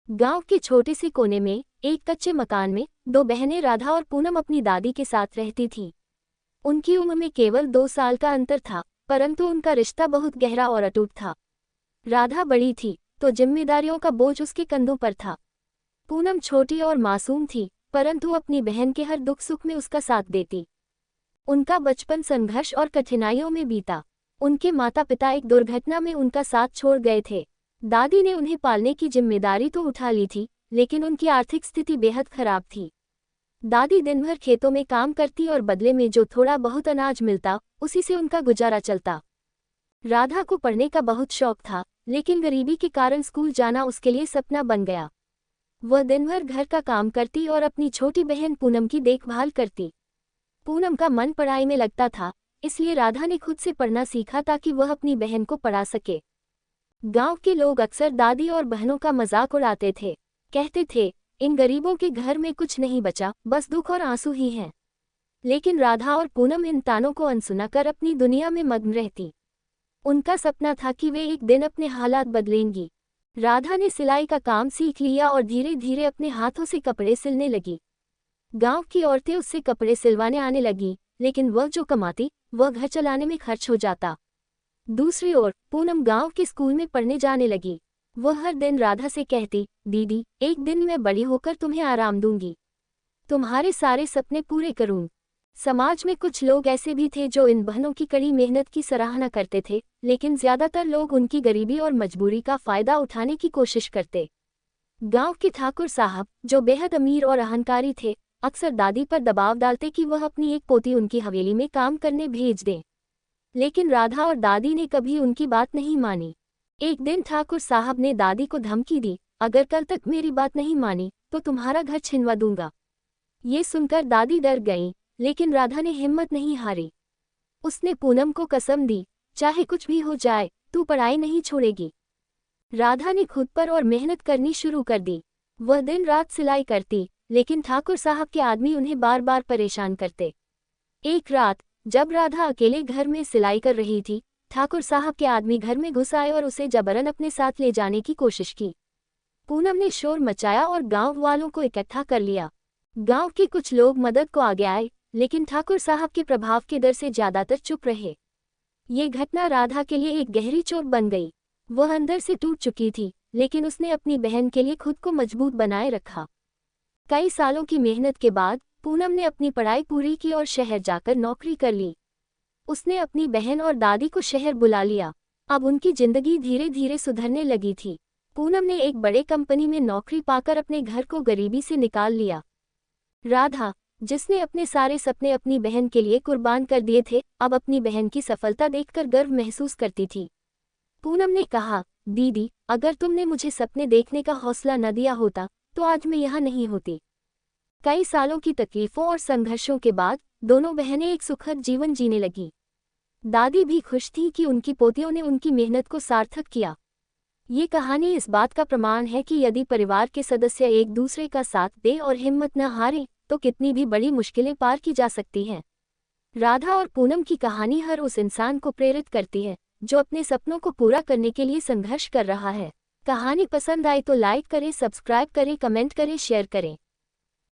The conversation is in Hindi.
गांव के छोटे से कोने में एक कच्चे मकान में दो बहनें राधा और पूनम अपनी दादी के साथ रहती थीं। उनकी उम्र में केवल 2 साल का अंतर था, परंतु उनका रिश्ता बहुत गहरा और अटूट था। राधा बड़ी थी तो जिम्मेदारियों का बोझ उसके कंधों पर था। पूनम छोटी और मासूम थी, परंतु अपनी बहन के हर दुख सुख में उसका साथ देती। उनका बचपन संघर्ष और कठिनाइयों में बीता। उनके माता पिता एक दुर्घटना में उनका साथ छोड़ गए थे। दादी ने उन्हें पालने की जिम्मेदारी तो उठा ली थी, लेकिन उनकी आर्थिक स्थिति बेहद खराब थी। दादी दिन भर खेतों में काम करती और बदले में जो थोड़ा बहुत अनाज मिलता, उसी से उनका गुजारा चलता। राधा को पढ़ने का बहुत शौक था, लेकिन गरीबी के कारण स्कूल जाना उसके लिए सपना बन गया। वह दिन भर घर का काम करती और अपनी छोटी बहन पूनम की देखभाल करती। पूनम का मन पढ़ाई में लगता था, इसलिए राधा ने खुद से पढ़ना सीखा ताकि वह अपनी बहन को पढ़ा सके। गांव के लोग अक्सर दादी और बहनों का मजाक उड़ाते थे। कहते थे, इन गरीबों के घर में कुछ नहीं बचा, बस दुख और आंसू ही हैं। लेकिन राधा और पूनम इन तानों को अनसुना कर अपनी दुनिया में मग्न रहती। उनका सपना था कि वे एक दिन अपने हालात बदलेंगी। राधा ने सिलाई का काम सीख लिया और धीरे धीरे अपने हाथों से कपड़े सिलने लगी। गांव की औरतें उससे कपड़े सिलवाने आने लगी, लेकिन वह जो कमाती वह घर चलाने में खर्च हो जाता। दूसरी ओर पूनम गांव के स्कूल में पढ़ने जाने लगी। वह हर दिन राधा से कहती, दीदी, एक दिन मैं बड़ी होकर तुम्हें आराम दूंगी, तुम्हारे सारे सपने पूरे करूं। समाज में कुछ लोग ऐसे भी थे जो इन बहनों की कड़ी मेहनत की सराहना करते थे, लेकिन ज्यादातर लोग उनकी गरीबी और मजबूरी का फायदा उठाने की कोशिश करते। गांव के ठाकुर साहब, जो बेहद अमीर और अहंकारी थे, अक्सर दादी पर दबाव डालते कि वह अपनी एक पोती उनकी हवेली में काम करने भेज दें। लेकिन राधा और दादी ने कभी उनकी बात नहीं मानी। एक दिन ठाकुर साहब ने दादी को धमकी दी, अगर कल तक मेरी बात नहीं मानी तो तुम्हारा घर छिनवा दूंगा। ये सुनकर दादी डर गईं, लेकिन राधा ने हिम्मत नहीं हारी। उसने पूनम को कसम दी, चाहे कुछ भी हो जाए, तू पढ़ाई नहीं छोड़ेगी। राधा ने खुद पर और मेहनत करनी शुरू कर दी। वह दिन रात सिलाई करती, लेकिन ठाकुर साहब के आदमी उन्हें बार बार परेशान करते। एक रात जब राधा अकेले घर में सिलाई कर रही थी, ठाकुर साहब के आदमी घर में घुस आए और उसे जबरन अपने साथ ले जाने की कोशिश की। पूनम ने शोर मचाया और गांव वालों को इकट्ठा कर लिया। गांव के कुछ लोग मदद को आगे आए, लेकिन ठाकुर साहब के प्रभाव के डर से ज्यादातर चुप रहे। ये घटना राधा के लिए एक गहरी चोट बन गई। वह अंदर से टूट चुकी थी, लेकिन उसने अपनी बहन के लिए खुद को मजबूत बनाए रखा। कई सालों की मेहनत के बाद पूनम ने अपनी पढ़ाई पूरी की और शहर जाकर नौकरी कर ली। उसने अपनी बहन और दादी को शहर बुला लिया। अब उनकी जिंदगी धीरे धीरे सुधरने लगी थी। पूनम ने एक बड़े कंपनी में नौकरी पाकर अपने घर को गरीबी से निकाल लिया। राधा, जिसने अपने सारे सपने अपनी बहन के लिए कुर्बान कर दिए थे, अब अपनी बहन की सफलता देखकर गर्व महसूस करती थी। पूनम ने कहा, दीदी, अगर तुमने मुझे सपने देखने का हौसला न दिया होता तो आज मैं यहाँ नहीं होती। कई सालों की तकलीफों और संघर्षों के बाद दोनों बहनें एक सुखद जीवन जीने लगीं। दादी भी खुश थी कि उनकी पोतियों ने उनकी मेहनत को सार्थक किया। ये कहानी इस बात का प्रमाण है कि यदि परिवार के सदस्य एक दूसरे का साथ दें और हिम्मत न हारें, तो कितनी भी बड़ी मुश्किलें पार की जा सकती हैं। राधा और पूनम की कहानी हर उस इंसान को प्रेरित करती है जो अपने सपनों को पूरा करने के लिए संघर्ष कर रहा है। कहानी पसंद आए तो लाइक करें, सब्सक्राइब करें, कमेंट करें, शेयर करें।